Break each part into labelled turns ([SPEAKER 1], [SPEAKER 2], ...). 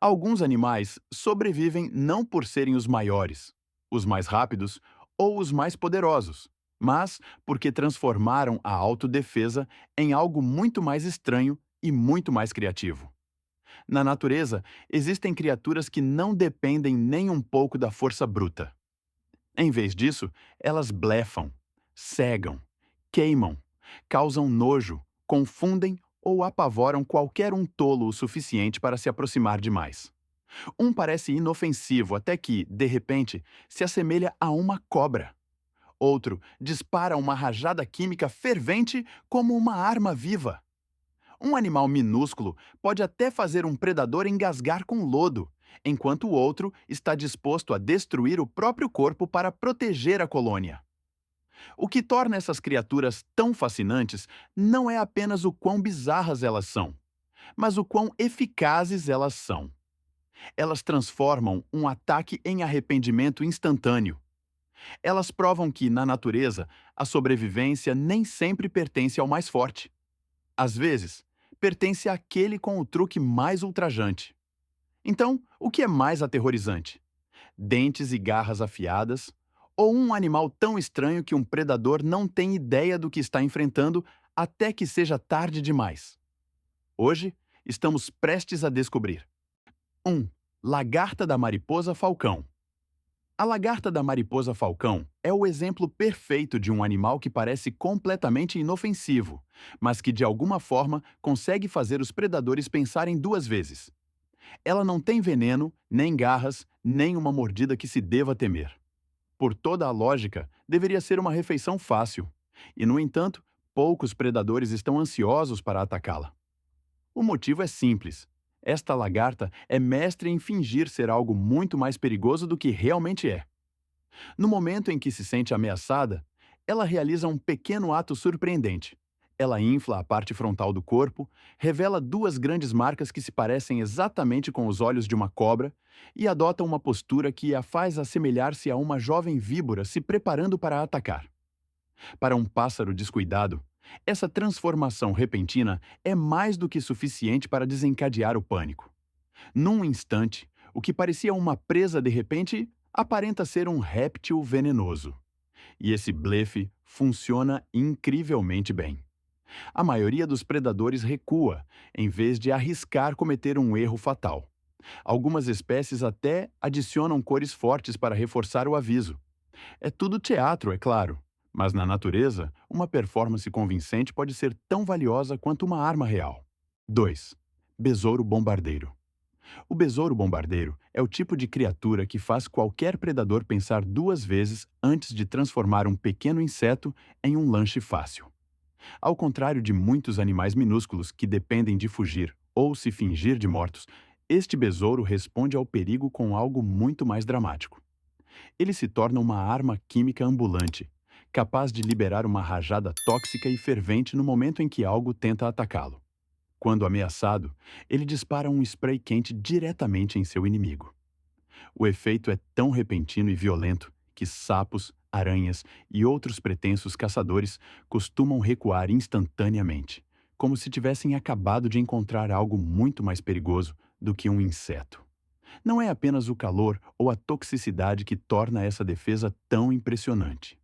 [SPEAKER 1] Alguns animais sobrevivem não por serem os maiores, os mais rápidos ou os mais poderosos, mas porque transformaram a autodefesa em algo muito mais estranho e muito mais criativo. Na natureza, existem criaturas que não dependem nem um pouco da força bruta. Em vez disso, elas blefam, cegam, queimam, causam nojo, confundem ou apavoram qualquer um tolo o suficiente para se aproximar demais. Um parece inofensivo até que, de repente, se assemelha a uma cobra. Outro dispara uma rajada química fervente como uma arma viva. Um animal minúsculo pode até fazer um predador engasgar com lodo, enquanto o outro está disposto a destruir o próprio corpo para proteger a colônia. O que torna essas criaturas tão fascinantes não é apenas o quão bizarras elas são, mas o quão eficazes elas são. Elas transformam um ataque em arrependimento instantâneo. Elas provam que, na natureza, a sobrevivência nem sempre pertence ao mais forte. Às vezes, pertence àquele com o truque mais ultrajante. Então, o que é mais aterrorizante? Dentes e garras afiadas? Ou um animal tão estranho que um predador não tem ideia do que está enfrentando até que seja tarde demais? Hoje, estamos prestes a descobrir. 1. Lagarta da mariposa falcão. A lagarta da mariposa falcão é o exemplo perfeito de um animal que parece completamente inofensivo, mas que de alguma forma consegue fazer os predadores pensarem duas vezes. Ela não tem veneno, nem garras, nem uma mordida que se deva temer. Por toda a lógica, deveria ser uma refeição fácil. E, no entanto, poucos predadores estão ansiosos para atacá-la. O motivo é simples. Esta lagarta é mestre em fingir ser algo muito mais perigoso do que realmente é. No momento em que se sente ameaçada, ela realiza um pequeno ato surpreendente. Ela infla a parte frontal do corpo, revela duas grandes marcas que se parecem exatamente com os olhos de uma cobra e adota uma postura que a faz assemelhar-se a uma jovem víbora se preparando para atacar. Para um pássaro descuidado, essa transformação repentina é mais do que suficiente para desencadear o pânico. Num instante, o que parecia uma presa de repente aparenta ser um réptil venenoso. E esse blefe funciona incrivelmente bem. A maioria dos predadores recua, em vez de arriscar cometer um erro fatal. Algumas espécies até adicionam cores fortes para reforçar o aviso. É tudo teatro, é claro, mas na natureza, uma performance convincente pode ser tão valiosa quanto uma arma real. 2. Besouro bombardeiro. O besouro bombardeiro é o tipo de criatura que faz qualquer predador pensar duas vezes antes de transformar um pequeno inseto em um lanche fácil. Ao contrário de muitos animais minúsculos que dependem de fugir ou se fingir de mortos, este besouro responde ao perigo com algo muito mais dramático. Ele se torna uma arma química ambulante, capaz de liberar uma rajada tóxica e fervente no momento em que algo tenta atacá-lo. Quando ameaçado, ele dispara um spray quente diretamente em seu inimigo. O efeito é tão repentino e violento que sapos, aranhas e outros pretensos caçadores costumam recuar instantaneamente, como se tivessem acabado de encontrar algo muito mais perigoso do que um inseto. Não é apenas o calor ou a toxicidade que torna essa defesa tão impressionante.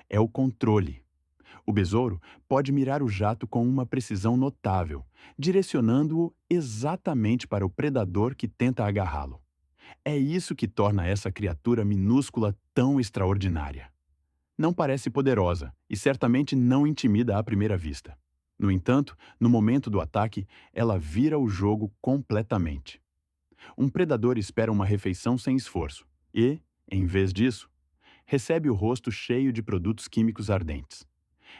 [SPEAKER 1] É o controle. O besouro pode mirar o jato com uma precisão notável, direcionando-o exatamente para o predador que tenta agarrá-lo. É isso que torna essa criatura minúscula tão extraordinária. Não parece poderosa e certamente não intimida à primeira vista. No entanto, no momento do ataque, ela vira o jogo completamente. Um predador espera uma refeição sem esforço e, em vez disso, recebe o rosto cheio de produtos químicos ardentes.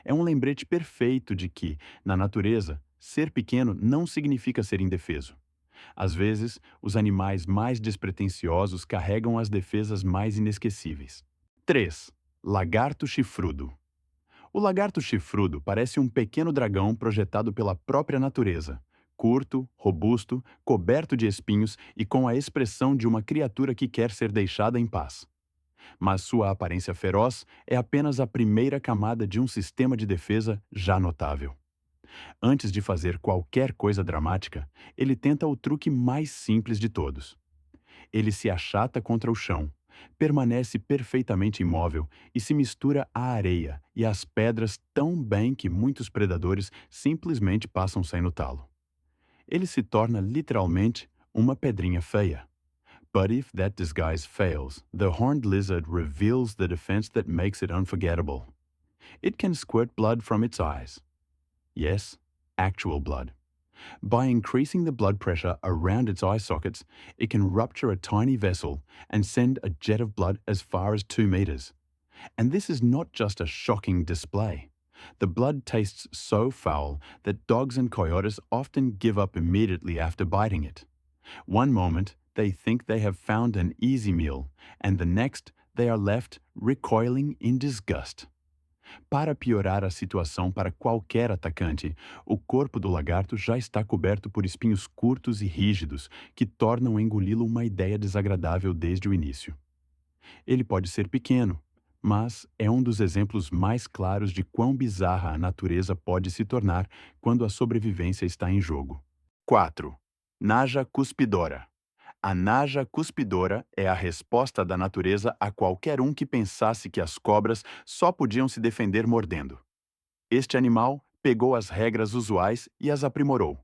[SPEAKER 1] É um lembrete perfeito de que, na natureza, ser pequeno não significa ser indefeso. Às vezes, os animais mais despretensiosos carregam as defesas mais inesquecíveis. 3. Lagarto chifrudo. O lagarto chifrudo parece um pequeno dragão projetado pela própria natureza. Curto, robusto, coberto de espinhos e com a expressão de uma criatura que quer ser deixada em paz. Mas sua aparência feroz é apenas a primeira camada de um sistema de defesa já notável. Antes de fazer qualquer coisa dramática, ele tenta o truque mais simples de todos. Ele se achata contra o chão, permanece perfeitamente imóvel e se mistura à areia e às pedras tão bem que muitos predadores simplesmente passam sem notá-lo. Ele se torna literalmente uma pedrinha feia. But if that disguise fails, the horned lizard reveals the defense that makes it unforgettable. It can squirt blood from its eyes. Yes, actual blood. By increasing the blood pressure around its eye sockets, it can rupture a tiny vessel and send a jet of blood as far as 2 meters. And this is not just a shocking display. The blood tastes so foul that dogs and coyotes often give up immediately after biting it. One moment, they think they have found an easy meal, and the next, they are left recoiling in disgust. Para piorar a situação para qualquer atacante, o corpo do lagarto já está coberto por espinhos curtos e rígidos que tornam engoli-lo uma ideia desagradável desde o início. Ele pode ser pequeno, mas é um dos exemplos mais claros de quão bizarra a natureza pode se tornar quando a sobrevivência está em jogo. 4. Naja cuspidora. A naja cuspidora é a resposta da natureza a qualquer um que pensasse que as cobras só podiam se defender mordendo. Este animal pegou as regras usuais e as aprimorou.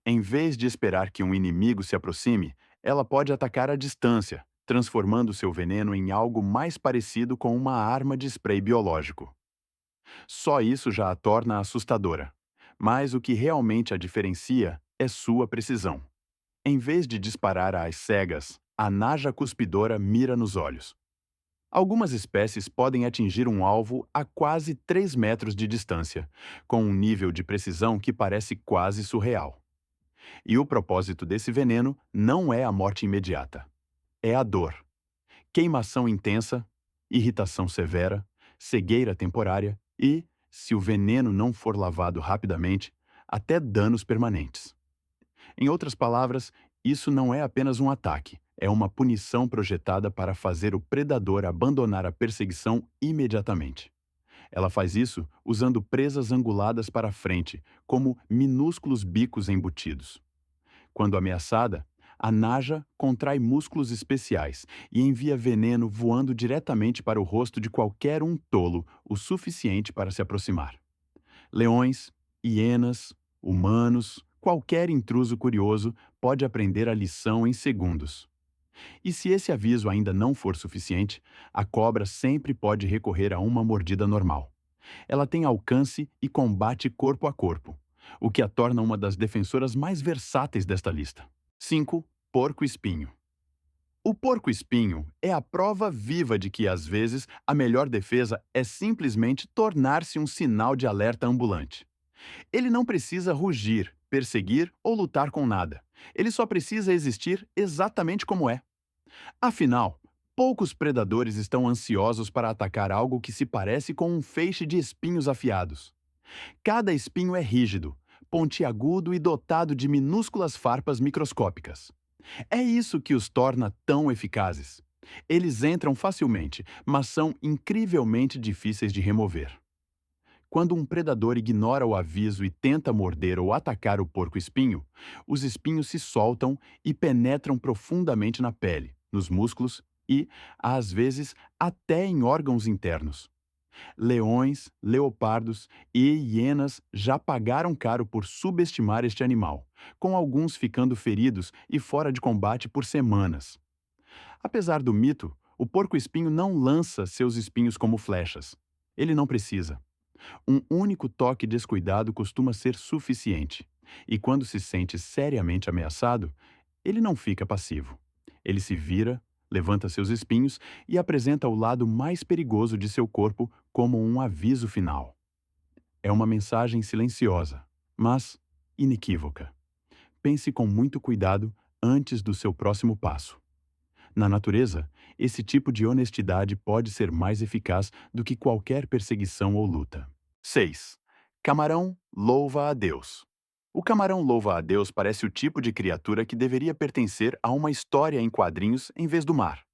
[SPEAKER 1] Em vez de esperar que um inimigo se aproxime, ela pode atacar à distância, transformando seu veneno em algo mais parecido com uma arma de spray biológico. Só isso já a torna assustadora. Mas o que realmente a diferencia é sua precisão. Em vez de disparar às cegas, a naja cuspidora mira nos olhos. Algumas espécies podem atingir um alvo a quase 3 metros de distância, com um nível de precisão que parece quase surreal. E o propósito desse veneno não é a morte imediata. É a dor. Queimação intensa, irritação severa, cegueira temporária e, se o veneno não for lavado rapidamente, até danos permanentes. Em outras palavras, isso não é apenas um ataque, é uma punição projetada para fazer o predador abandonar a perseguição imediatamente. Ela faz isso usando presas anguladas para frente, como minúsculos bicos embutidos. Quando ameaçada, a naja contrai músculos especiais e envia veneno voando diretamente para o rosto de qualquer um tolo o suficiente para se aproximar. Leões, hienas, humanos, qualquer intruso curioso pode aprender a lição em segundos. E se esse aviso ainda não for suficiente, a cobra sempre pode recorrer a uma mordida normal. Ela tem alcance e combate corpo a corpo, o que a torna uma das defensoras mais versáteis desta lista. 5. Porco-espinho. O porco-espinho é a prova viva de que, às vezes, a melhor defesa é simplesmente tornar-se um sinal de alerta ambulante. Ele não precisa rugir, perseguir ou lutar com nada. Ele só precisa existir exatamente como é. Afinal, poucos predadores estão ansiosos para atacar algo que se parece com um feixe de espinhos afiados. Cada espinho é rígido, pontiagudo e dotado de minúsculas farpas microscópicas. É isso que os torna tão eficazes. Eles entram facilmente, mas são incrivelmente difíceis de remover. Quando um predador ignora o aviso e tenta morder ou atacar o porco-espinho, os espinhos se soltam e penetram profundamente na pele, nos músculos e, às vezes, até em órgãos internos. Leões, leopardos e hienas já pagaram caro por subestimar este animal, com alguns ficando feridos e fora de combate por semanas. Apesar do mito, o porco-espinho não lança seus espinhos como flechas. Ele não precisa. Um único toque descuidado costuma ser suficiente, e quando se sente seriamente ameaçado, ele não fica passivo. Ele se vira, levanta seus espinhos e apresenta o lado mais perigoso de seu corpo como um aviso final. É uma mensagem silenciosa, mas inequívoca. Pense com muito cuidado antes do seu próximo passo. Na natureza, esse tipo de honestidade pode ser mais eficaz do que qualquer perseguição ou luta. 6. Camarão louva a Deus. O camarão louva a Deus parece o tipo de criatura que deveria pertencer a uma história em quadrinhos em vez do mar.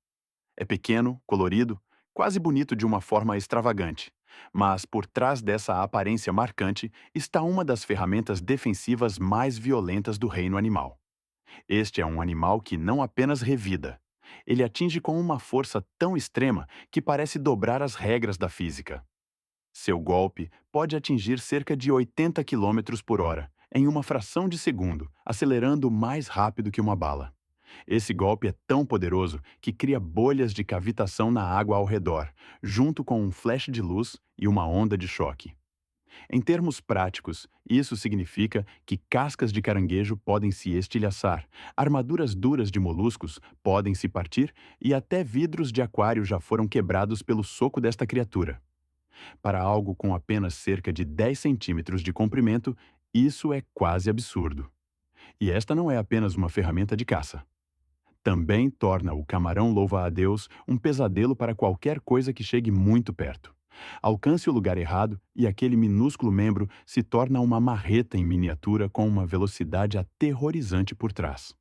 [SPEAKER 1] É pequeno, colorido, quase bonito de uma forma extravagante, Mas por trás dessa aparência marcante está uma das ferramentas defensivas mais violentas do reino animal. Este é um animal que não apenas revida. Ele atinge com uma força tão extrema que parece dobrar as regras da física. Seu golpe pode atingir cerca de 80 quilômetros por hora, em uma fração de segundo, acelerando mais rápido que uma bala. Esse golpe é tão poderoso que cria bolhas de cavitação na água ao redor, junto com um flash de luz e uma onda de choque. Em termos práticos, isso significa que cascas de caranguejo podem se estilhaçar, armaduras duras de moluscos podem se partir e até vidros de aquário já foram quebrados pelo soco desta criatura. Para algo com apenas cerca de 10 centímetros de comprimento, isso é quase absurdo. E esta não é apenas uma ferramenta de caça. Também torna o camarão louva-a-Deus um pesadelo para qualquer coisa que chegue muito perto. Alcance o lugar errado e aquele minúsculo membro se torna uma marreta em miniatura com uma velocidade aterrorizante por trás.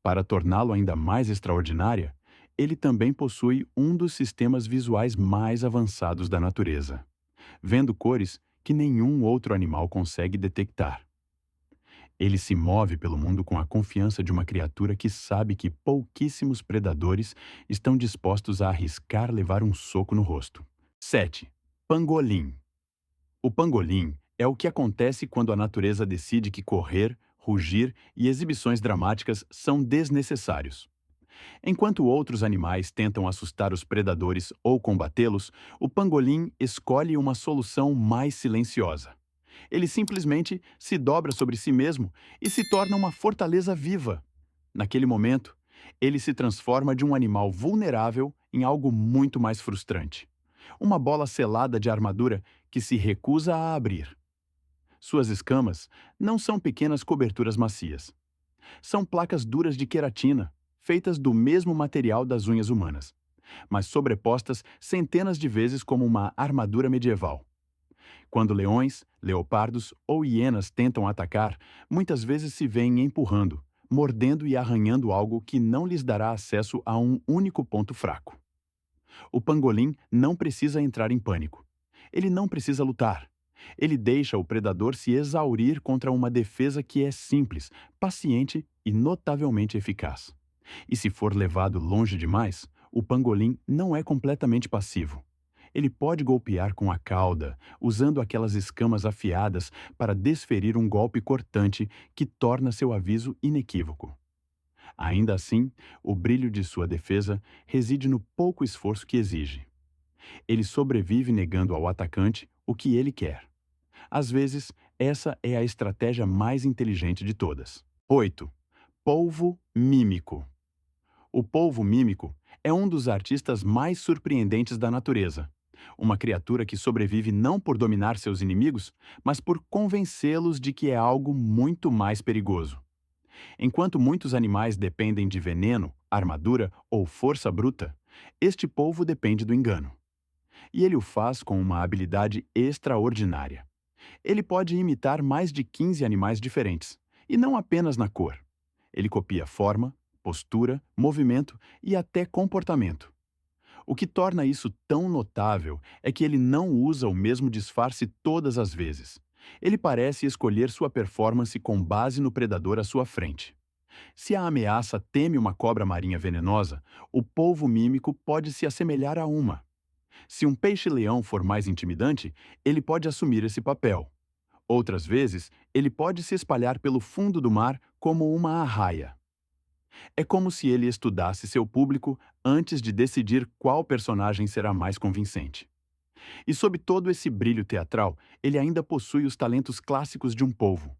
[SPEAKER 1] Para torná-lo ainda mais extraordinária, ele também possui um dos sistemas visuais mais avançados da natureza, vendo cores que nenhum outro animal consegue detectar. Ele se move pelo mundo com a confiança de uma criatura que sabe que pouquíssimos predadores estão dispostos a arriscar levar um soco no rosto. 7. Pangolim. O pangolim é o que acontece quando a natureza decide que correr, rugir e exibições dramáticas são desnecessários. Enquanto outros animais tentam assustar os predadores ou combatê-los, o pangolim escolhe uma solução mais silenciosa. Ele simplesmente se dobra sobre si mesmo e se torna uma fortaleza viva. Naquele momento, ele se transforma de um animal vulnerável em algo muito mais frustrante. Uma bola selada de armadura que se recusa a abrir. Suas escamas não são pequenas coberturas macias. São placas duras de queratina, feitas do mesmo material das unhas humanas, mas sobrepostas centenas de vezes como uma armadura medieval. Quando leões, leopardos ou hienas tentam atacar, muitas vezes se veem empurrando, mordendo e arranhando algo que não lhes dará acesso a um único ponto fraco. O pangolim não precisa entrar em pânico. Ele não precisa lutar. Ele deixa o predador se exaurir contra uma defesa que é simples, paciente e notavelmente eficaz. E se for levado longe demais, o pangolim não é completamente passivo. Ele pode golpear com a cauda, usando aquelas escamas afiadas para desferir um golpe cortante que torna seu aviso inequívoco. Ainda assim, o brilho de sua defesa reside no pouco esforço que exige. Ele sobrevive negando ao atacante o que ele quer. Às vezes, essa é a estratégia mais inteligente de todas. 8. Polvo mímico. O polvo mímico é um dos artistas mais surpreendentes da natureza. Uma criatura que sobrevive não por dominar seus inimigos, mas por convencê-los de que é algo muito mais perigoso. Enquanto muitos animais dependem de veneno, armadura ou força bruta, este polvo depende do engano. E ele o faz com uma habilidade extraordinária. Ele pode imitar mais de 15 animais diferentes, e não apenas na cor. Ele copia forma, postura, movimento e até comportamento. O que torna isso tão notável é que ele não usa o mesmo disfarce todas as vezes. Ele parece escolher sua performance com base no predador à sua frente. Se a ameaça teme uma cobra marinha venenosa, o polvo mímico pode se assemelhar a uma. Se um peixe-leão for mais intimidante, ele pode assumir esse papel. Outras vezes, ele pode se espalhar pelo fundo do mar como uma arraia. É como se ele estudasse seu público antes de decidir qual personagem será mais convincente. E sob todo esse brilho teatral, ele ainda possui os talentos clássicos de um polvo.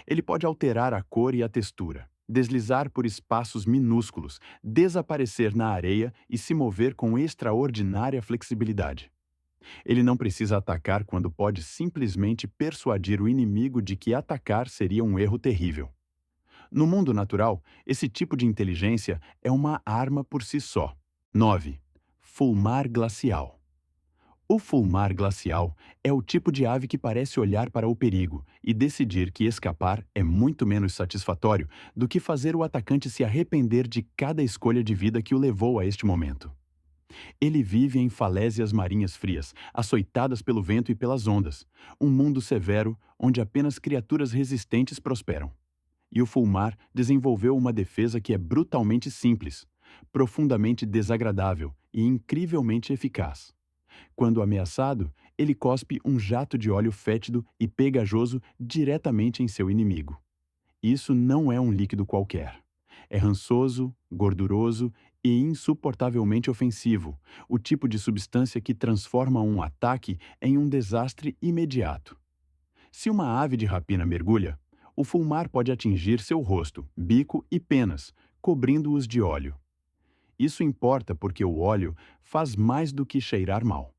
[SPEAKER 1] Ele pode alterar a cor e a textura, deslizar por espaços minúsculos, desaparecer na areia e se mover com extraordinária flexibilidade. Ele não precisa atacar quando pode simplesmente persuadir o inimigo de que atacar seria um erro terrível. No mundo natural, esse tipo de inteligência é uma arma por si só. 9. Fulmar glacial. O fulmar glacial é o tipo de ave que parece olhar para o perigo e decidir que escapar é muito menos satisfatório do que fazer o atacante se arrepender de cada escolha de vida que o levou a este momento. Ele vive em falésias marinhas frias, açoitadas pelo vento e pelas ondas, um mundo severo onde apenas criaturas resistentes prosperam. E o fulmar desenvolveu uma defesa que é brutalmente simples, profundamente desagradável e incrivelmente eficaz. Quando ameaçado, ele cospe um jato de óleo fétido e pegajoso diretamente em seu inimigo. Isso não é um líquido qualquer. É rançoso, gorduroso e insuportavelmente ofensivo, o tipo de substância que transforma um ataque em um desastre imediato. Se uma ave de rapina mergulha, o fulmar pode atingir seu rosto, bico e penas, cobrindo-os de óleo. Isso importa porque o óleo faz mais do que cheirar mal.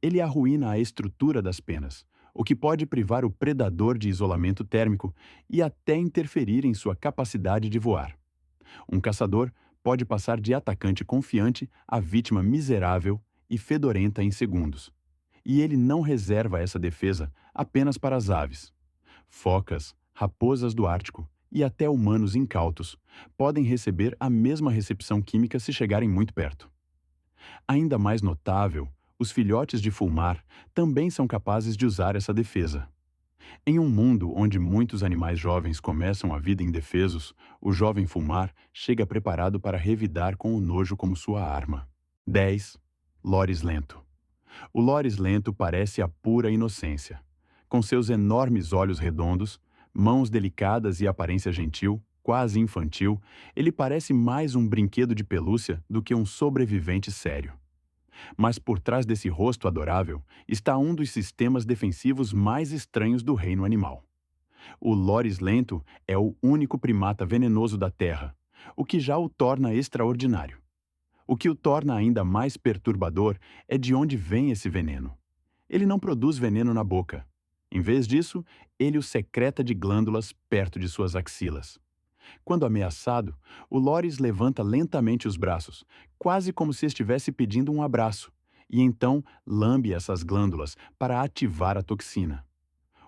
[SPEAKER 1] Ele arruína a estrutura das penas, o que pode privar o predador de isolamento térmico e até interferir em sua capacidade de voar. Um caçador pode passar de atacante confiante a vítima miserável e fedorenta em segundos. E ele não reserva essa defesa apenas para as aves. Focas, raposas do Ártico e até humanos incautos podem receber a mesma recepção química se chegarem muito perto. Ainda mais notável, os filhotes de fulmar também são capazes de usar essa defesa. Em um mundo onde muitos animais jovens começam a vida indefesos, o jovem fulmar chega preparado para revidar com o nojo como sua arma. 10. Loris lento. O loris lento parece a pura inocência. Com seus enormes olhos redondos, mãos delicadas e aparência gentil, quase infantil, ele parece mais um brinquedo de pelúcia do que um sobrevivente sério. Mas por trás desse rosto adorável está um dos sistemas defensivos mais estranhos do reino animal. O loris lento é o único primata venenoso da Terra, o que já o torna extraordinário. O que o torna ainda mais perturbador é de onde vem esse veneno. Ele não produz veneno na boca. Em vez disso, ele o secreta de glândulas perto de suas axilas. Quando ameaçado, o loris levanta lentamente os braços, quase como se estivesse pedindo um abraço, e então lambe essas glândulas para ativar a toxina.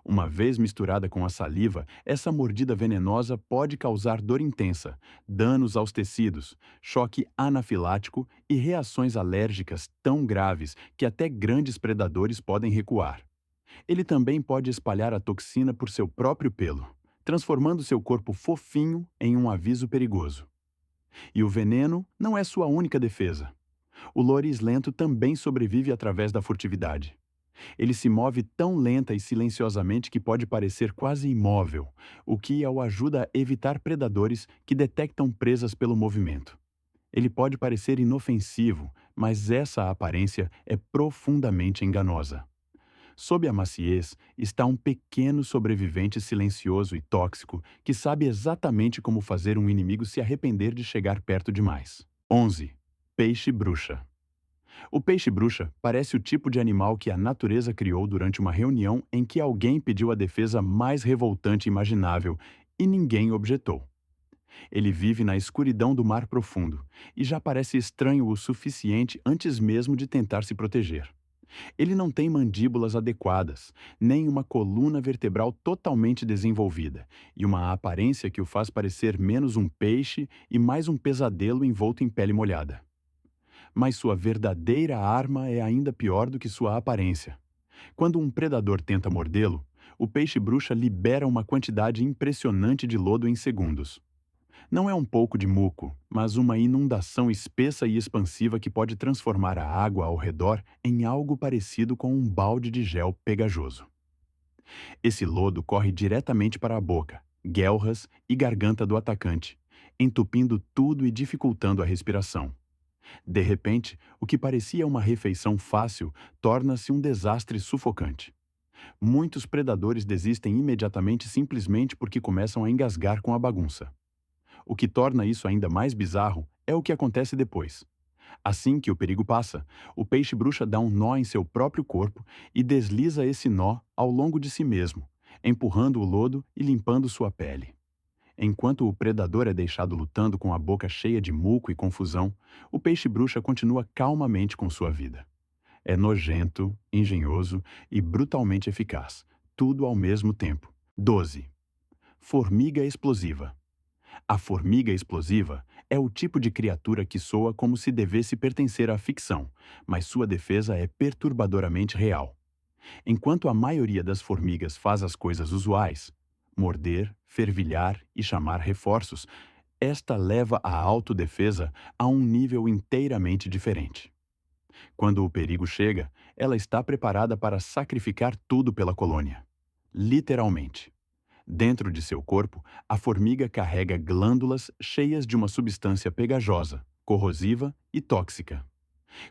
[SPEAKER 1] Uma vez misturada com a saliva, essa mordida venenosa pode causar dor intensa, danos aos tecidos, choque anafilático e reações alérgicas tão graves que até grandes predadores podem recuar. Ele também pode espalhar a toxina por seu próprio pelo, transformando seu corpo fofinho em um aviso perigoso. E o veneno não é sua única defesa. O loris lento também sobrevive através da furtividade. Ele se move tão lenta e silenciosamente que pode parecer quase imóvel, o que o ajuda a evitar predadores que detectam presas pelo movimento. Ele pode parecer inofensivo, mas essa aparência é profundamente enganosa. Sob a maciez está um pequeno sobrevivente silencioso e tóxico que sabe exatamente como fazer um inimigo se arrepender de chegar perto demais. 11. Peixe-bruxa. O peixe-bruxa parece o tipo de animal que a natureza criou durante uma reunião em que alguém pediu a defesa mais revoltante imaginável e ninguém objetou. Ele vive na escuridão do mar profundo e já parece estranho o suficiente antes mesmo de tentar se proteger. Ele não tem mandíbulas adequadas, nem uma coluna vertebral totalmente desenvolvida, e uma aparência que o faz parecer menos um peixe e mais um pesadelo envolto em pele molhada. Mas sua verdadeira arma é ainda pior do que sua aparência. Quando um predador tenta mordê-lo, o peixe-bruxa libera uma quantidade impressionante de lodo em segundos. Não é um pouco de muco, mas uma inundação espessa e expansiva que pode transformar a água ao redor em algo parecido com um balde de gel pegajoso. Esse lodo corre diretamente para a boca, guelras e garganta do atacante, entupindo tudo e dificultando a respiração. De repente, o que parecia uma refeição fácil torna-se um desastre sufocante. Muitos predadores desistem imediatamente simplesmente porque começam a engasgar com a bagunça. O que torna isso ainda mais bizarro é o que acontece depois. Assim que o perigo passa, o peixe-bruxa dá um nó em seu próprio corpo e desliza esse nó ao longo de si mesmo, empurrando o lodo e limpando sua pele. Enquanto o predador é deixado lutando com a boca cheia de muco e confusão, o peixe-bruxa continua calmamente com sua vida. É nojento, engenhoso e brutalmente eficaz, tudo ao mesmo tempo. 12. Formiga explosiva. A formiga explosiva É o tipo de criatura que soa como se devesse pertencer à ficção, mas sua defesa é perturbadoramente real. Enquanto a maioria das formigas faz as coisas usuais, morder, fervilhar e chamar reforços, esta leva a autodefesa a um nível inteiramente diferente. Quando o perigo chega, ela está preparada para sacrificar tudo pela colônia. Literalmente. Dentro de seu corpo, a formiga carrega glândulas cheias de uma substância pegajosa, corrosiva e tóxica.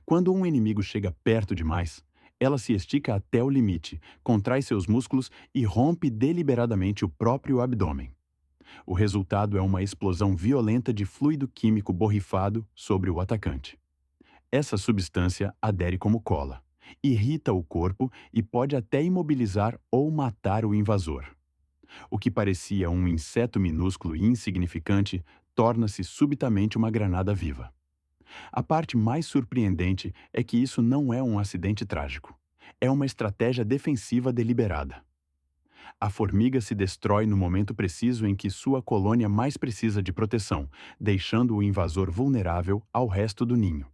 [SPEAKER 1] Quando um inimigo chega perto demais, ela se estica até o limite, contrai seus músculos e rompe deliberadamente o próprio abdômen. O resultado é uma explosão violenta de fluido químico borrifado sobre o atacante. Essa substância adere como cola, irrita o corpo e pode até imobilizar ou matar o invasor. O que parecia um inseto minúsculo e insignificante torna-se subitamente uma granada viva. A parte mais surpreendente é que isso não é um acidente trágico. É uma estratégia defensiva deliberada. A formiga se destrói no momento preciso em que sua colônia mais precisa de proteção, deixando o invasor vulnerável ao resto do ninho.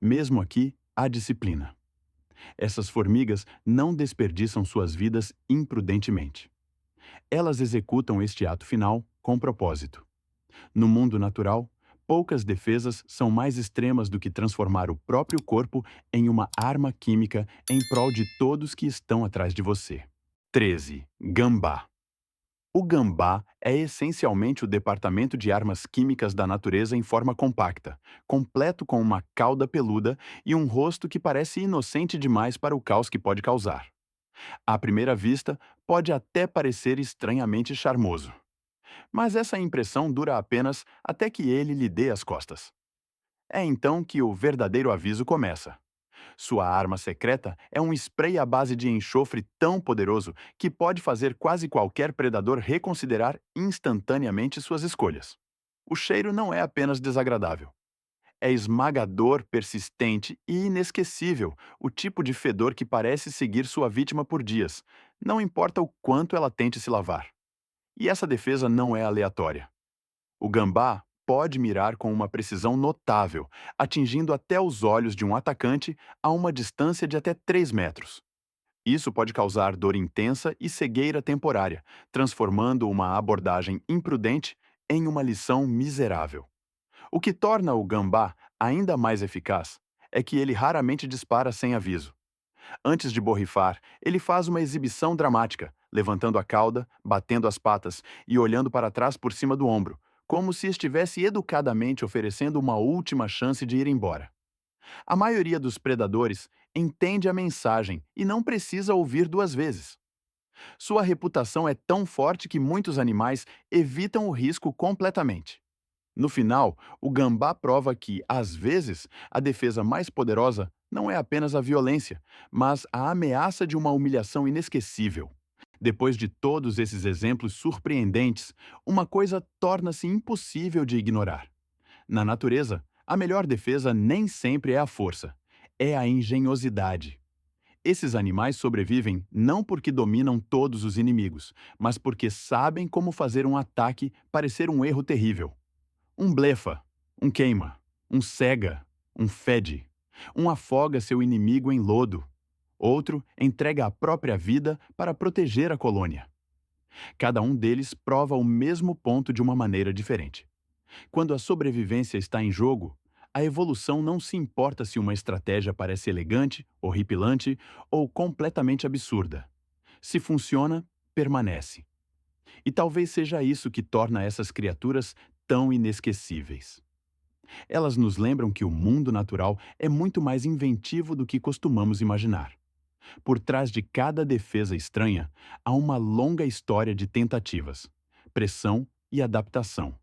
[SPEAKER 1] Mesmo aqui, há disciplina. Essas formigas não desperdiçam suas vidas imprudentemente. Elas executam este ato final com propósito. No mundo natural, poucas defesas são mais extremas do que transformar o próprio corpo em uma arma química em prol de todos que estão atrás de você. 13. Gambá. O gambá é essencialmente o departamento de armas químicas da natureza em forma compacta, completo com uma cauda peluda e um rosto que parece inocente demais para o caos que pode causar. À primeira vista, pode até parecer estranhamente charmoso. Mas essa impressão dura apenas até que ele lhe dê as costas. É então que o verdadeiro aviso começa. Sua arma secreta é um spray à base de enxofre tão poderoso que pode fazer quase qualquer predador reconsiderar instantaneamente suas escolhas. O cheiro não é apenas desagradável. É esmagador, persistente e inesquecível, o tipo de fedor que parece seguir sua vítima por dias, não importa o quanto ela tente se lavar. E essa defesa não é aleatória. O gambá pode mirar com uma precisão notável, atingindo até os olhos de um atacante a uma distância de até 3 metros. Isso pode causar dor intensa e cegueira temporária, transformando uma abordagem imprudente em uma lição miserável. O que torna o gambá ainda mais eficaz é que ele raramente dispara sem aviso. Antes de borrifar, ele faz uma exibição dramática, levantando a cauda, batendo as patas e olhando para trás por cima do ombro, como se estivesse educadamente oferecendo uma última chance de ir embora. A maioria dos predadores entende a mensagem e não precisa ouvir duas vezes. Sua reputação é tão forte que muitos animais evitam o risco completamente. No final, o gambá prova que, às vezes, a defesa mais poderosa não é apenas a violência, mas a ameaça de uma humilhação inesquecível. Depois de todos esses exemplos surpreendentes, uma coisa torna-se impossível de ignorar. Na natureza, a melhor defesa nem sempre é a força, é a engenhosidade. Esses animais sobrevivem não porque dominam todos os inimigos, mas porque sabem como fazer um ataque parecer um erro terrível. Um blefa, um queima, um cega, um fede. Um afoga seu inimigo em lodo. Outro entrega a própria vida para proteger a colônia. Cada um deles prova o mesmo ponto de uma maneira diferente. Quando a sobrevivência está em jogo, a evolução não se importa se uma estratégia parece elegante, horripilante ou completamente absurda. Se funciona, permanece. E talvez seja isso que torna essas criaturas tão inesquecíveis. Elas nos lembram que o mundo natural é muito mais inventivo do que costumamos imaginar. Por trás de cada defesa estranha, há uma longa história de tentativas, pressão e adaptação.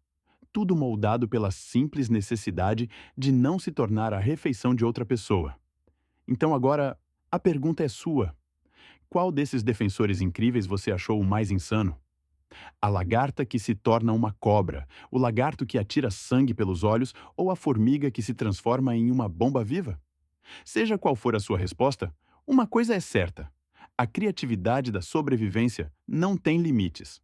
[SPEAKER 1] Tudo moldado pela simples necessidade de não se tornar a refeição de outra pessoa. Então agora, a pergunta é sua. Qual desses defensores incríveis você achou o mais insano? A lagarta que se torna uma cobra, o lagarto que atira sangue pelos olhos ou a formiga que se transforma em uma bomba viva? Seja qual for a sua resposta, uma coisa é certa: a criatividade da sobrevivência não tem limites.